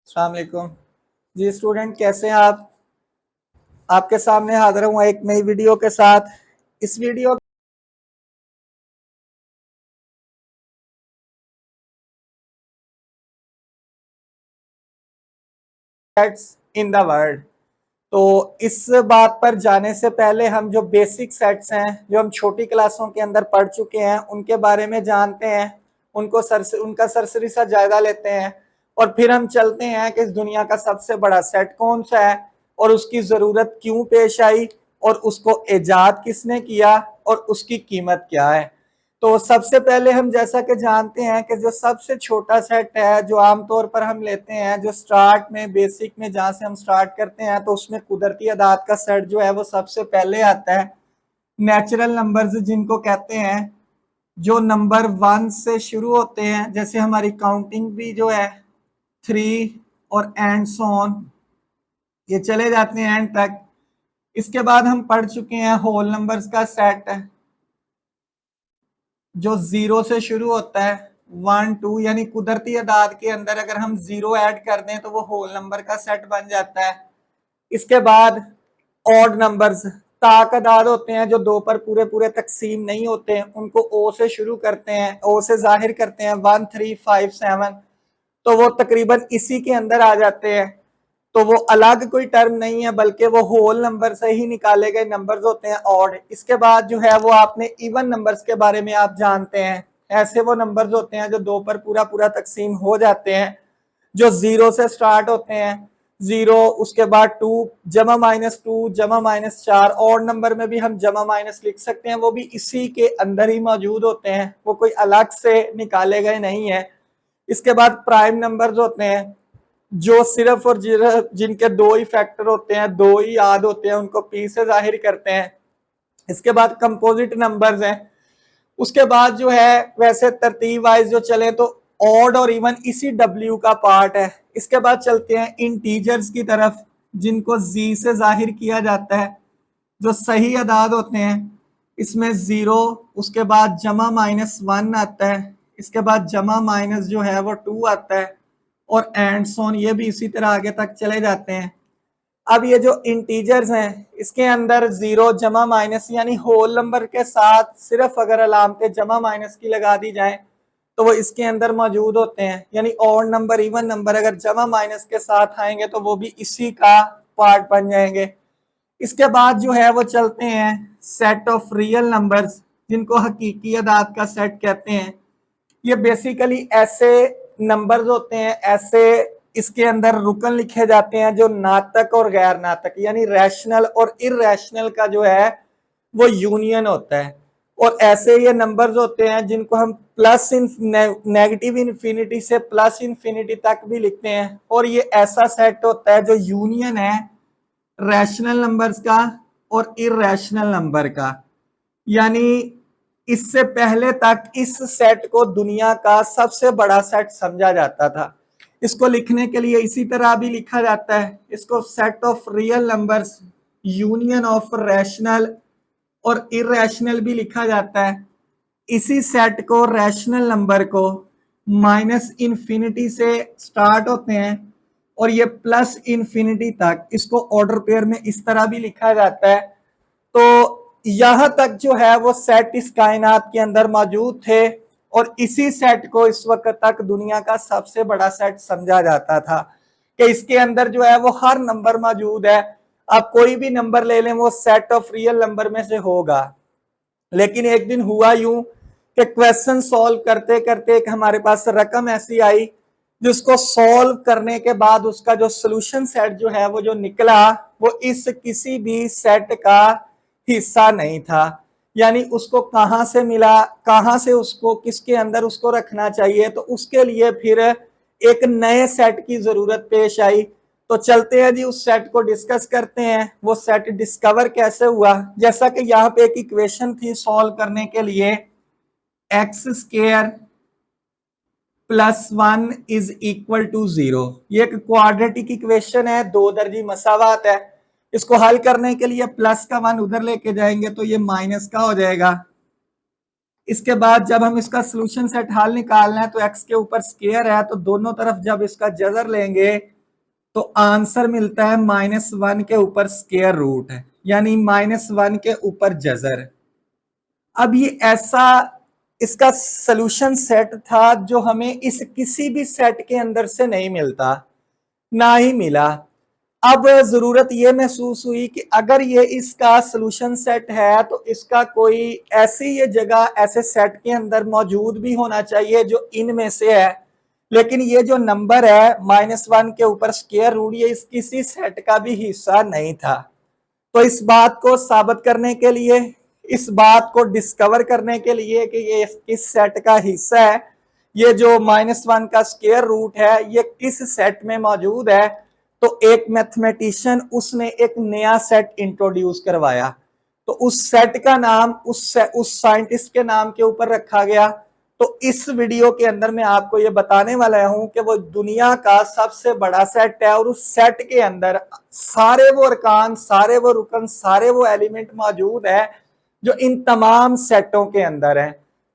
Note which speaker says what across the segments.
Speaker 1: अस्सलाम वालेकुम जी स्टूडेंट, कैसे हैं आप? आपके सामने हाजिर हूँ एक नई वीडियो के साथ। इस video sets in the world. तो इस बात पर जाने से पहले हम जो बेसिक सेट्स हैं जो हम छोटी क्लासों के अंदर पढ़ चुके हैं उनके बारे में जानते हैं, उनका सरसरी सा जायजा लेते हैं और फिर हम चलते हैं कि इस दुनिया का सबसे बड़ा सेट कौन सा है और उसकी ज़रूरत क्यों पेश आई और उसको ईजाद किसने किया और उसकी कीमत क्या है। तो सबसे पहले हम जैसा कि जानते हैं कि जो सबसे छोटा सेट है जो आमतौर पर हम लेते हैं, जो स्टार्ट में बेसिक में जहाँ से हम स्टार्ट करते हैं, तो उसमें कुदरती अदाद का सेट जो है वो सबसे पहले आता है। नेचुरल नंबर्स जिनको कहते हैं, जो नंबर 1 से शुरू होते हैं, जैसे हमारी काउंटिंग भी जो है 3 और एंड सो ऑन, ये चले जाते हैं एंड तक। इसके बाद हम पढ़ चुके हैं होल नंबर्स का सेट है जो 0 से शुरू होता है, 1 2, यानी कुदरती अदाद के अंदर अगर हम 0 ऐड कर दें तो वो होल नंबर का सेट बन जाता है। इसके बाद ऑड नंबर्स ताक अदाद होते हैं जो 2 पर पूरे पूरे तकसीम नहीं होते हैं, उनको ओ से शुरू करते हैं, ओ से जाहिर करते हैं 1 3 5 7, तो वो तकरीबन इसी के अंदर आ जाते हैं। तो वो अलग कोई टर्म नहीं है बल्कि वो होल नंबर से ही निकाले गए नंबर्स होते हैं ऑड। इसके बाद जो है वो आपने इवन नंबर्स के बारे में आप जानते हैं, ऐसे वो नंबर्स होते हैं जो 2 पर पूरा पूरा तकसीम हो जाते हैं, जो 0 से स्टार्ट होते हैं, 0 उसके बाद 2 जमा -2 जमा -4, और नंबर में भी हम जमा माइनस लिख सकते हैं, वो भी इसी के अंदर ही मौजूद होते हैं, वो कोई अलग से निकाले गए नहीं है। इसके बाद प्राइम नंबर्स होते हैं जो सिर्फ और जिनके 2 ही फैक्टर होते हैं, 2 ही याद होते हैं, उनको पी से जाहिर करते हैं। इसके बाद कंपोजिट नंबर्स हैं। उसके बाद जो है वैसे तरतीब वाइज जो चले तो ऑड और इवन इसी डब्ल्यू का पार्ट है। इसके बाद चलते हैं इंटीजर्स की तरफ जिनको जी से जाहिर किया जाता है, जो सही अदाद होते हैं। इसमें 0, उसके बाद जमा -1 आता है, इसके बाद जमा माइनस जो है वो 2 आता है, और एंड सोन, ये भी इसी तरह आगे तक चले जाते हैं। अब ये जो इंटीजर्स हैं इसके अंदर 0 जमा माइनस यानी होल नंबर के साथ सिर्फ अगर अलामतें जमा माइनस की लगा दी जाएं तो वो इसके अंदर मौजूद होते हैं, यानी ऑड नंबर इवन नंबर अगर जमा माइनस के साथ आएंगे तो वो भी इसी का पार्ट बन जाएंगे। इसके बाद जो है वो चलते हैं सेट ऑफ रियल नंबर्स जिनको हकीकी अदाद का सेट कहते हैं। ये बेसिकली ऐसे नंबर्स होते हैं, ऐसे इसके अंदर रुकन लिखे जाते हैं जो नातक और गैर नातक यानी रैशनल और इरैशनल का जो है वो यूनियन होता है। और ऐसे ये नंबर्स होते हैं जिनको हम प्लस नेगेटिव इन्फिनिटी से प्लस इन्फिनिटी तक भी लिखते हैं, और ये ऐसा सेट होता है जो यूनियन है रैशनल नंबर्स का और इरैशनल नंबर का। यानी इससे पहले तक इस सेट को दुनिया का सबसे बड़ा सेट समझा जाता था। इसको लिखने के लिए इसी तरह भी लिखा जाता है, इसको set of real numbers union of rational और इरैशनल भी लिखा जाता है। इसी सेट को रैशनल नंबर को माइनस इन्फिनिटी से स्टार्ट होते हैं और ये प्लस इन्फिनिटी तक, इसको ऑर्डर पेयर में इस तरह भी लिखा जाता है। तो यहां तक जो है वो सेट इस कायनात के अंदर मौजूद थे और इसी सेट को इस वक्त तक दुनिया का सबसे बड़ा सेट समझा जाता था कि इसके अंदर जो है वो हर नंबर मौजूद है। आप कोई भी नंबर ले लें वो सेट ऑफ रियल नंबर में से होगा। लेकिन एक दिन हुआ यूं कि क्वेश्चन सॉल्व करते करते एक हमारे पास रकम ऐसी आई जिसको सॉल्व करने के बाद उसका जो सोल्यूशन सेट जो है वो जो निकला वो इस किसी भी सेट का हिस्सा नहीं था। यानी उसको कहां से मिला, कहां से उसको किसके अंदर उसको रखना चाहिए, तो उसके लिए फिर एक नए सेट की जरूरत पेश आई। तो चलते हैं जी उस सेट को डिस्कस करते हैं, वो सेट डिस्कवर कैसे हुआ। जैसा कि यहाँ पे एक इक्वेशन थी सॉल्व करने के लिए, x square plus 1 is equal to 0। ये एक क्वाड्रेटिक इक्वेशन है, 2 दर्जी मसावात है। इसको हल करने के लिए प्लस का 1 उधर लेके जाएंगे तो ये माइनस का हो जाएगा। इसके बाद जब हम इसका सोल्यूशन सेट हल निकालना है तो एक्स के ऊपर स्क्वायर है तो दोनों तरफ जब इसका जजर लेंगे तो आंसर मिलता है -1 के ऊपर स्क्वायर रूट है, यानी -1 के ऊपर जजर। अब ये ऐसा इसका सॉल्यूशन सेट था जो हमें इस किसी भी सेट के अंदर से नहीं मिलता, ना ही मिला। अब जरूरत ये महसूस हुई कि अगर ये इसका सॉल्यूशन सेट है तो इसका कोई ऐसी ये जगह ऐसे सेट के अंदर मौजूद भी होना चाहिए जो इनमें से है। लेकिन ये जो नंबर है -1 के ऊपर स्क्वायर रूट, ये इस किसी सेट का भी हिस्सा नहीं था। तो इस बात को साबित करने के लिए, इस बात को डिस्कवर करने के लिए कि ये किस सेट का हिस्सा है, ये जो -1 का स्क्वायर रूट है ये किस सेट में मौजूद है, तो एक मैथमेटिशियन उसने एक नया सेट इंट्रोड्यूस करवाया। तो उस सेट का नाम उस साइंटिस्ट के नाम के ऊपर रखा गया। तो इस वीडियो के अंदर मैं आपको ये बताने वाला हूं कि वो दुनिया का सबसे बड़ा सेट है और उस सेट के अंदर सारे वो अरकान, सारे वो रुकन, सारे वो एलिमेंट मौजूद है जो इन तमाम सेटों के अंदर है।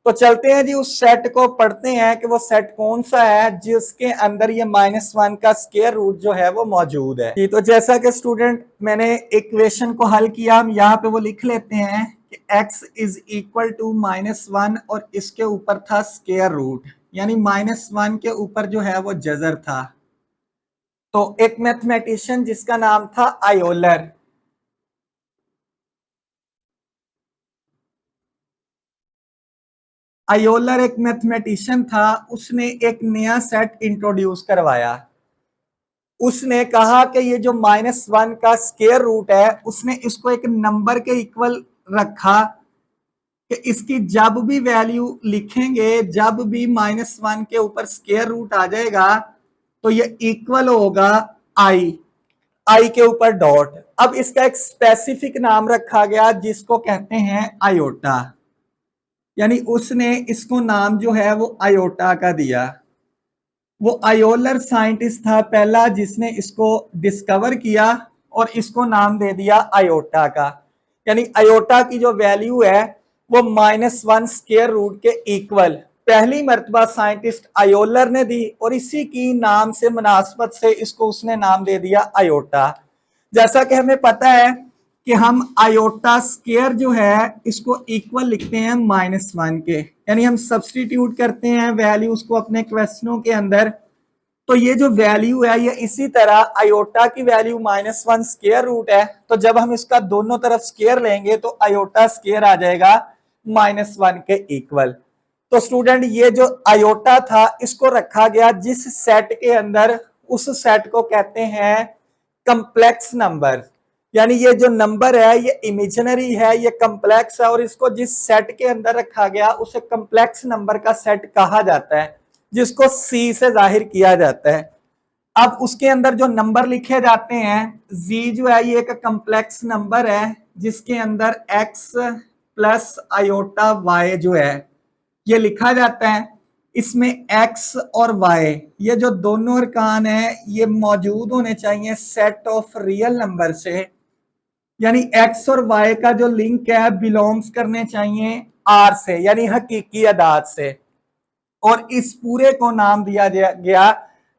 Speaker 1: तो चलते हैं जी उस सेट को पढ़ते हैं कि वो सेट कौन सा है जिसके अंदर ये -1 का स्क्वायर रूट जो है वो मौजूद है। तो जैसा कि स्टूडेंट मैंने इक्वेशन को हल किया, हम यहाँ पे वो लिख लेते हैं कि x इज इक्वल टू -1 और इसके ऊपर था स्क्वायर रूट, यानी -1 के ऊपर जो है वो जजर था। तो एक मैथमेटिशियन जिसका नाम था आयोलर, आयोलर एक मैथमेटिशियन था, उसने एक नया सेट इंट्रोड्यूस करवाया। उसने कहा कि ये जो -1 का स्क्वायर रूट है उसने इसको एक नंबर के इक्वल रखा कि इसकी जब भी वैल्यू लिखेंगे, जब भी -1 के ऊपर स्क्वायर रूट आ जाएगा तो ये इक्वल होगा आई के ऊपर डॉट। अब इसका एक स्पेसिफिक नाम रखा गया जिसको कहते हैं आयोटा, यानी उसने इसको नाम जो है वो आयोटा का दिया। वो आयोलर साइंटिस्ट था पहला जिसने इसको डिस्कवर किया और इसको नाम दे दिया आयोटा का। यानी आयोटा की जो वैल्यू है वो -1 स्क्वायर रूट के इक्वल पहली मर्तबा साइंटिस्ट आयोलर ने दी और इसी की नाम से मुनासबत से इसको उसने नाम दे दिया आयोटा। जैसा कि हमें पता है कि हम आयोटा स्क्वायर जो है इसको इक्वल लिखते हैं -1 के, यानी हम सब्सटीट्यूट करते हैं वैल्यूज को अपने क्वेश्चनों के अंदर। तो ये जो वैल्यू है ये इसी तरह आयोटा की वैल्यू -1 स्क्वायर रूट है, तो जब हम इसका दोनों तरफ स्क्वायर लेंगे तो आयोटा स्क्वायर आ जाएगा -1 के इक्वल। तो स्टूडेंट ये जो आयोटा था इसको रखा गया जिस सेट के अंदर, उस सेट को कहते हैं कम्प्लेक्स नंबर। यानी ये जो नंबर है ये इमेजिनरी है, ये कम्प्लेक्स है और इसको जिस सेट के अंदर रखा गया उसे कम्प्लेक्स नंबर का सेट कहा जाता है, जिसको सी से जाहिर किया जाता है। अब उसके अंदर जो नंबर लिखे जाते हैं, जी जो है ये एक कम्प्लेक्स नंबर है जिसके अंदर x प्लस आयोटा y जो है ये लिखा जाता है। इसमें x और y ये जो दोनों अरकान है ये मौजूद होने चाहिए सेट ऑफ रियल नंबर से, यानी x और y का जो लिंक है बिलोंग्स करने चाहिए r से, यानी हकीकी अदाद से। और इस पूरे को नाम दिया गया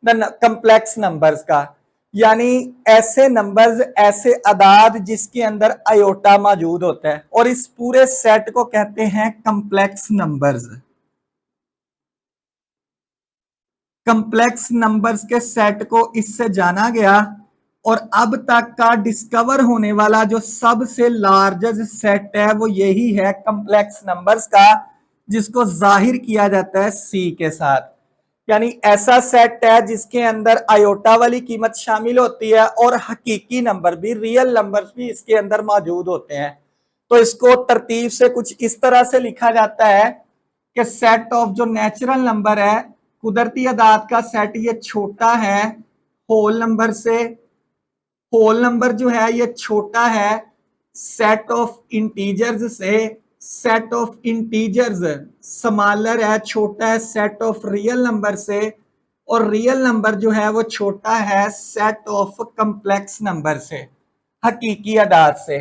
Speaker 1: द कम्प्लेक्स नंबर्स का, यानी ऐसे नंबर्स, ऐसे अदाद जिसके अंदर आयोटा मौजूद होता है, और इस पूरे सेट को कहते हैं कम्प्लेक्स नंबर्स। कम्प्लेक्स नंबर्स के सेट को इससे जाना गया और अब तक का डिस्कवर होने वाला जो सबसे लार्जेस्ट सेट है वो यही है कम्प्लेक्स नंबर्स का, जिसको जाहिर किया जाता है सी के साथ। यानी ऐसा सेट है जिसके अंदर आयोटा वाली कीमत शामिल होती है और हकीकी नंबर भी, रियल नंबर्स भी इसके अंदर मौजूद होते हैं। तो इसको तरतीब से कुछ इस तरह से लिखा जाता है कि सेट ऑफ जो नेचुरल नंबर है, कुदरती अदाद का सेट, ये छोटा है होल नंबर से। होल नंबर जो है ये छोटा है सेट ऑफ इंटीजर्स से। सेट ऑफ इंटीजर्स स्मॉलर है, छोटा है सेट ऑफ रियल नंबर से। और रियल नंबर जो है वो छोटा है सेट ऑफ कम्प्लेक्स नंबर से, हकीकी अदाद से।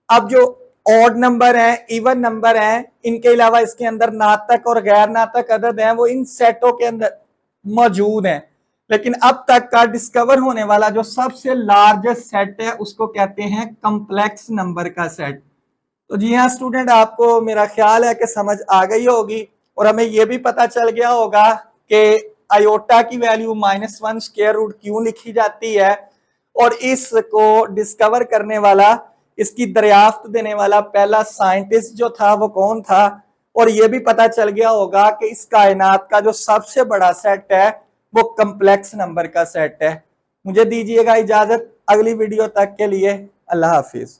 Speaker 1: अब जो ऑड नंबर है, इवन नंबर है, इनके अलावा इसके अंदर नातक और गैर नातक अदद हैं, वो इन सेटों के अंदर मौजूद हैं। लेकिन अब तक का डिस्कवर होने वाला जो सबसे लार्जेस्ट सेट है उसको कहते हैं कॉम्प्लेक्स नंबर का सेट। तो जी हाँ स्टूडेंट, आपको मेरा ख्याल है कि समझ आ गई होगी और हमें यह भी पता चल गया होगा कि आयोटा की वैल्यू -1 स्क्वायर रूट क्यों लिखी जाती है, और इसको डिस्कवर करने वाला, इसकी दरियाफ्त देने वाला पहला साइंटिस्ट जो था वो कौन था, और यह भी पता चल गया होगा कि इस कायनात का जो सबसे बड़ा सेट है वो कॉम्प्लेक्स नंबर का सेट है। मुझे दीजिएगा इजाजत, अगली वीडियो तक के लिए अल्लाह हाफिज।